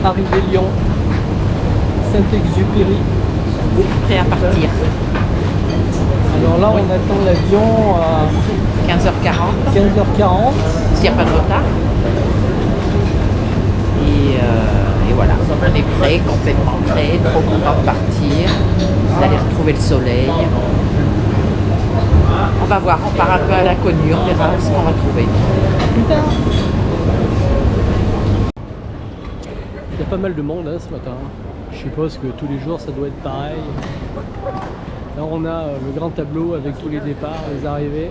Arrivée Lyon, Saint-Exupéry. Prêt à partir. Alors là, on attend l'avion à 15h40, 15h40. s'il n'y a pas de retard. Et voilà, on est prêt, complètement prêt, trop content de partir, d'aller retrouver le soleil. On va voir, on part un peu à l'inconnu, on verra ce qu'on va trouver. Plus tard. Il y a pas mal de monde hein, ce matin. Je suppose que tous les jours ça doit être pareil. Là on a le grand tableau avec tous les départs, les arrivées.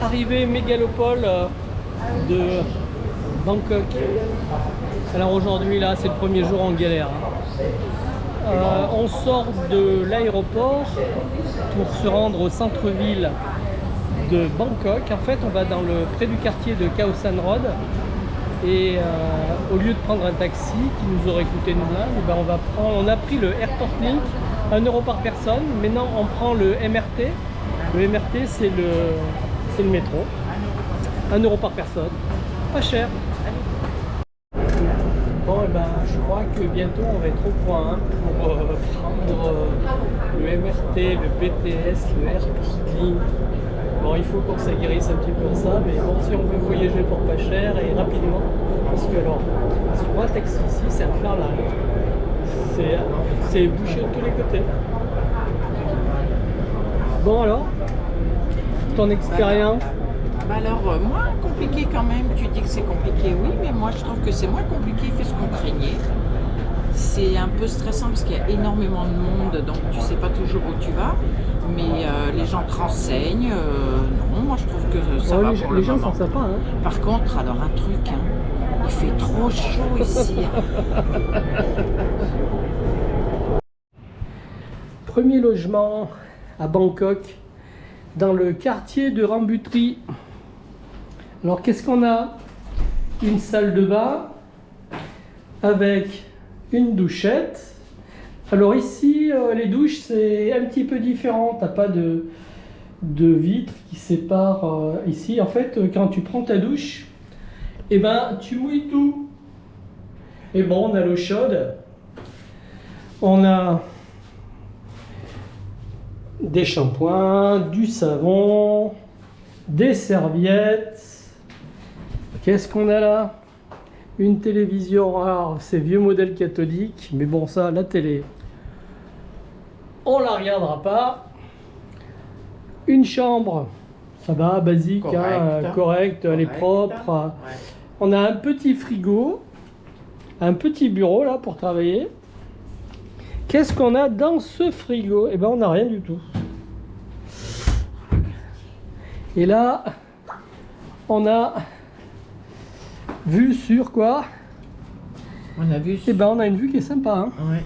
Arrivée mégalopole de Bangkok. Alors aujourd'hui là c'est le premier jour en galère. On sort de l'aéroport pour se rendre au centre-ville de Bangkok. En fait on va près du quartier de Khao San Road et au lieu de prendre un taxi qui nous aurait coûté une blinde, on a pris le Airport Link, 1 € par personne. Maintenant on prend le MRT. Le MRT c'est le métro, 1 € par personne, pas cher. Bon, et je crois que bientôt on va être au point pour prendre le MRT, le BTS, le Airport Link. Bon, il faut qu'on s'aguerrisse un petit peu à ça, mais bon, si on veut voyager pour pas cher et rapidement, parce que alors, si tu prends un taxi ici, c'est infernal. C'est bouché de tous les côtés. Bon alors, ton expérience? Alors, moins compliqué quand même, tu dis que c'est compliqué, oui, mais moi je trouve que c'est moins compliqué que ce qu'on craignait. C'est un peu stressant parce qu'il y a énormément de monde, donc tu sais pas toujours où tu vas, mais les gens te renseignent. Non, moi je trouve que ça va pour le moment. Les gens sont sympas. Hein. Par contre, alors un truc, hein, il fait trop chaud ici. Premier logement à Bangkok, dans le quartier de Rambutri. Alors qu'est-ce qu'on a? Une salle de bain avec une douchette. Alors ici les douches c'est un petit peu différent, t'as pas de vitre qui sépare ici. En fait quand tu prends ta douche, et tu mouilles tout. Et bon, on a l'eau chaude, on a des shampoings, du savon, des serviettes. Qu'est-ce qu'on a là? Une télévision rare, c'est vieux modèle cathodique, mais bon ça, la télé, on la regardera pas. Une chambre, ça va, basique, correct, elle est propre. Ouais. On a un petit frigo, un petit bureau là pour travailler. Qu'est-ce qu'on a dans ce frigo? Eh ben on n'a rien du tout. Et là, on a vue sur quoi? On a vu. Eh ben on a une vue qui est sympa. Hein. Ouais.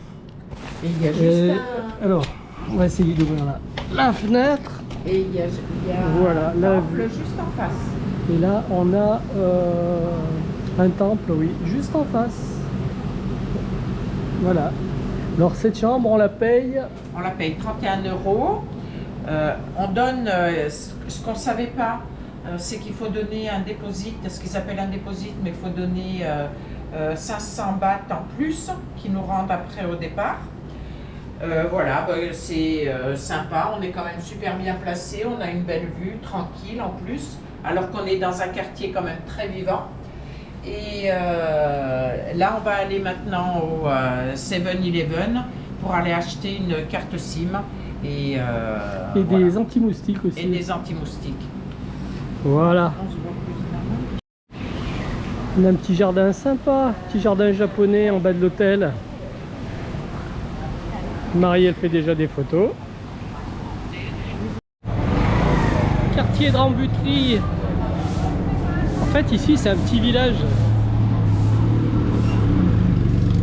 Et il y a juste alors, on va essayer d'ouvrir la fenêtre. Et il y a voilà, la vue juste en face. Et là, on a un temple, oui, juste en face. Voilà. Alors cette chambre, on la paye? On la paye 31 €. On donne ce qu'on ne savait pas, c'est qu'il faut donner un déposit, ce qu'ils appellent un déposit, mais il faut donner 500 bahts en plus qui nous rendent après au départ. Voilà, c'est sympa, on est quand même super bien placé, on a une belle vue, tranquille en plus, alors qu'on est dans un quartier quand même très vivant. Et là, on va aller maintenant au 7-Eleven pour aller acheter une carte SIM. Et voilà. Des anti-moustiques aussi. Et des anti-moustiques. Voilà. On a un petit jardin sympa, petit jardin japonais en bas de l'hôtel. Marie, elle fait déjà des photos. Quartier de Rambutri. En fait, ici, c'est un petit village.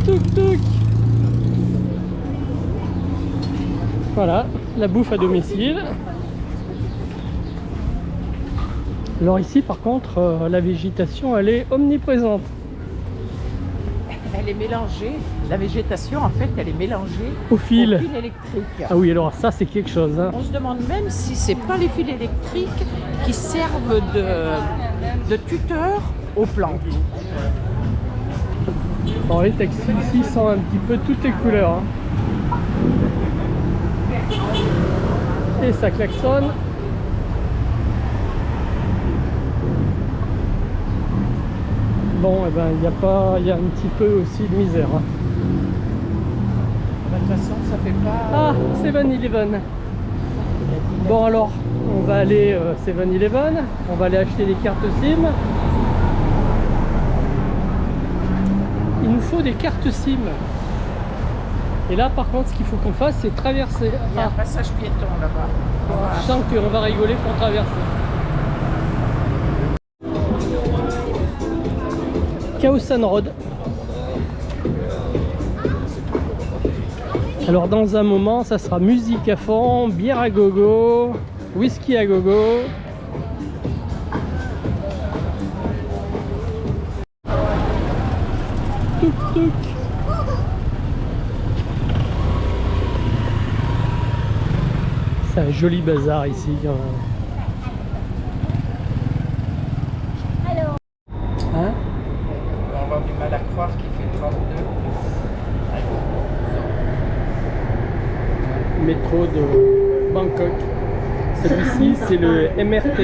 Tuk tuk. Voilà, la bouffe à domicile. Alors ici par contre, la végétation elle est omniprésente. Elle est mélangée, la végétation en fait elle est mélangée Au fil. électrique. Ah oui, alors ça c'est quelque chose. Hein. On se demande même si c'est pas les fils électriques qui servent de tuteur aux plantes. Bon, les taxis ici sont un petit peu toutes les couleurs. Hein. Et ça klaxonne. Bon, et ben il y a un petit peu aussi de misère. Hein. De toute façon, ça fait pas. Ah, 7-Eleven. Bon alors, on va aller 7-Eleven, on va aller acheter des cartes SIM. Il nous faut des cartes SIM. Et là par contre, ce qu'il faut qu'on fasse, c'est traverser. Il y a un passage piéton là-bas. Je sens qu'on va rigoler pour traverser. Khaosan Road. Alors dans un moment, ça sera musique à fond, bière à gogo, whisky à gogo. Touk touk. C'est un joli bazar ici quand même. Hein? On va avoir du mal à croire qu'il fait 32. Métro de Bangkok. Celui-ci, c'est le MRT.